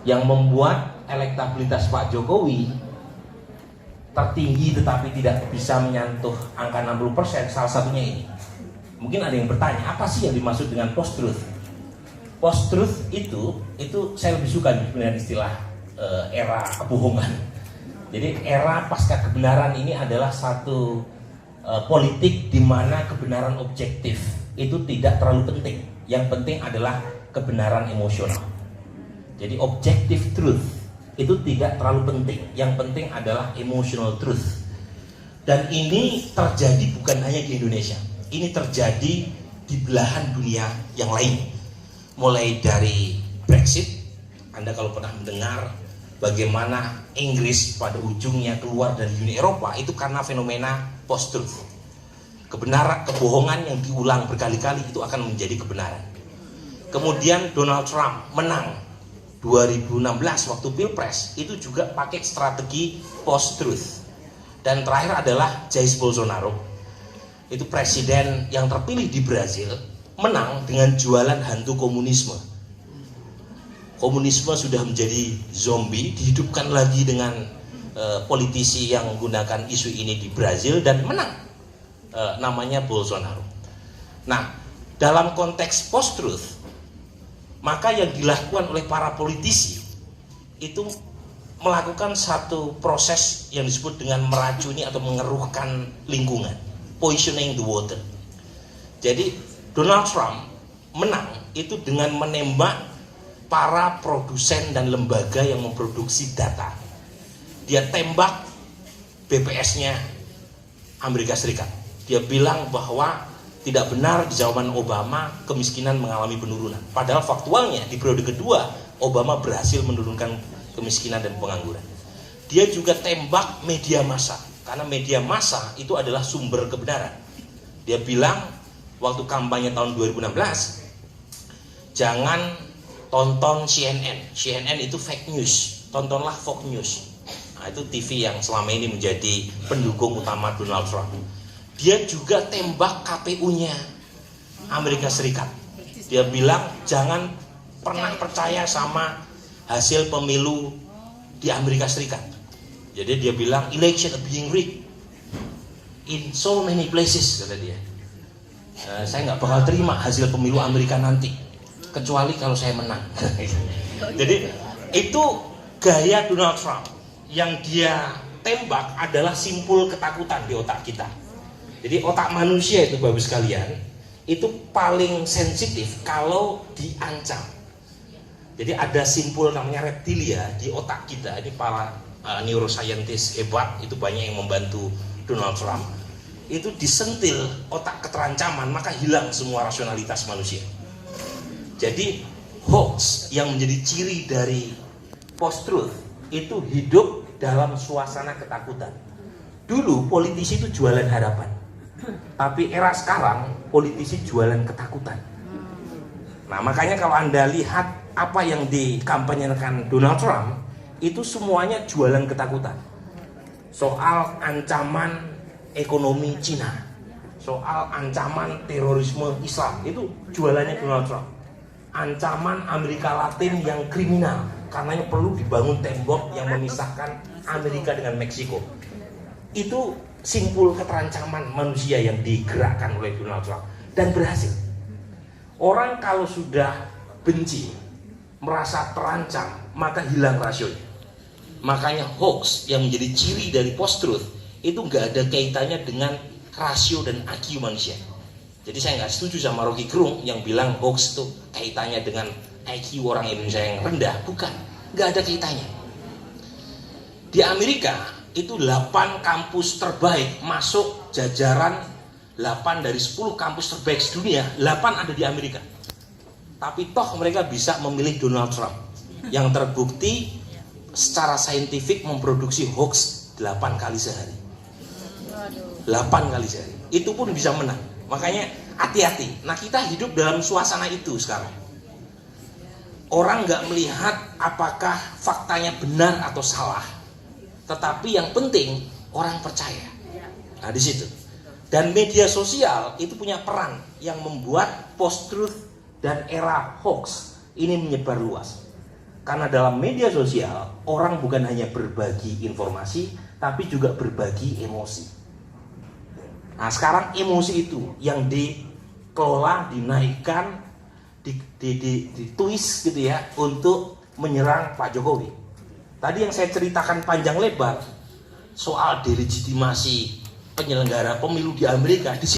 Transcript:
Yang membuat elektabilitas Pak Jokowi tertinggi tetapi tidak bisa menyentuh angka 60%, salah satunya ini. Mungkin ada yang bertanya, apa sih yang dimaksud dengan post-truth? Post-truth itu saya lebih suka dengan istilah era kebohongan. Jadi era pasca kebenaran ini adalah satu politik di mana kebenaran objektif itu tidak terlalu penting. Yang penting adalah kebenaran emosional. Jadi objective truth itu tidak terlalu penting. Yang penting adalah emotional truth. Dan ini terjadi bukan hanya di Indonesia. Ini terjadi di belahan dunia yang lain. Mulai dari Brexit, Anda kalau pernah mendengar bagaimana Inggris pada ujungnya keluar dari Uni Eropa, itu karena fenomena post-truth. Kebenaran, kebohongan yang diulang berkali-kali itu akan menjadi kebenaran. Kemudian Donald Trump menang 2016 waktu Pilpres, itu juga pakai strategi post-truth. Dan terakhir adalah Jair Bolsonaro, itu presiden yang terpilih di Brazil, menang dengan jualan hantu komunisme. Komunisme sudah menjadi zombie, dihidupkan lagi dengan politisi yang menggunakan isu ini di Brazil dan menang, namanya Bolsonaro. Nah, dalam konteks post-truth, maka yang dilakukan oleh para politisi itu melakukan satu proses yang disebut dengan meracuni atau mengeruhkan lingkungan, poisoning the water. Jadi Donald Trump menang itu dengan menembak para produsen dan lembaga yang memproduksi data. Dia tembak BPS-nya Amerika Serikat. Dia bilang bahwa tidak benar di zaman Obama kemiskinan mengalami penurunan. Padahal faktualnya di periode kedua Obama berhasil menurunkan kemiskinan dan pengangguran. Dia juga tembak media massa, karena media massa itu adalah sumber kebenaran. Dia bilang waktu kampanye tahun 2016, jangan tonton CNN. CNN itu fake news, tontonlah Fox News. Nah, itu TV yang selama ini menjadi pendukung utama Donald Trump. Dia juga tembak KPU-nya Amerika Serikat. Dia bilang jangan pernah percaya sama hasil pemilu di Amerika Serikat. Jadi dia bilang election being rigged in so many places, kata dia. Saya nggak bakal terima hasil pemilu Amerika nanti, kecuali kalau saya menang. Jadi itu gaya Donald Trump. Yang dia tembak adalah simpul ketakutan di otak kita. Jadi otak manusia itu, Bapak sekalian, itu paling sensitif kalau diancam. Jadi ada simpul namanya reptilia di otak kita. Ini para neuroscientist hebat, itu banyak yang membantu Donald Trump. Itu disentil otak keterancaman, maka hilang semua rasionalitas manusia. Jadi hoax yang menjadi ciri dari post-truth itu hidup dalam suasana ketakutan. Dulu politisi itu jualan harapan, tapi era sekarang politisi jualan ketakutan. Nah, makanya kalau Anda lihat apa yang dikampanyekan Donald Trump, itu semuanya jualan ketakutan. Soal ancaman ekonomi Cina, soal ancaman terorisme Islam, itu jualannya Donald Trump. Ancaman Amerika Latin yang kriminal, karenanya perlu dibangun tembok yang memisahkan Amerika dengan Meksiko. Itu simpul keterancaman manusia yang digerakkan oleh Donald Trump dan berhasil. Orang kalau sudah benci, merasa terancam, maka hilang rasionya. Makanya hoax yang menjadi ciri dari post-truth itu nggak ada kaitannya dengan rasio dan IQ manusia. Jadi saya nggak setuju sama Rocky Gerung yang bilang hoax itu kaitannya dengan IQ orang Indonesia yang rendah. Bukan, nggak ada kaitannya. Di Amerika itu 8 kampus terbaik masuk jajaran 8 dari 10 kampus terbaik dunia, 8 ada di Amerika. Tapi toh mereka bisa memilih Donald Trump yang terbukti secara saintifik memproduksi hoax 8 kali sehari. 8 kali sehari. Itu pun bisa menang. Makanya hati-hati. Nah, kita hidup dalam suasana itu sekarang. Orang nggak melihat apakah faktanya benar atau salah. Tetapi yang penting orang percaya. Nah, di situ. Dan media sosial itu punya peran yang membuat post-truth dan era hoax ini menyebar luas. Karena dalam media sosial orang bukan hanya berbagi informasi, tapi juga berbagi emosi. Nah sekarang emosi itu yang dikelola, dinaikkan, ditwist gitu ya untuk menyerang Pak Jokowi. Tadi yang saya ceritakan panjang lebar soal delegitimasi penyelenggara pemilu di Amerika.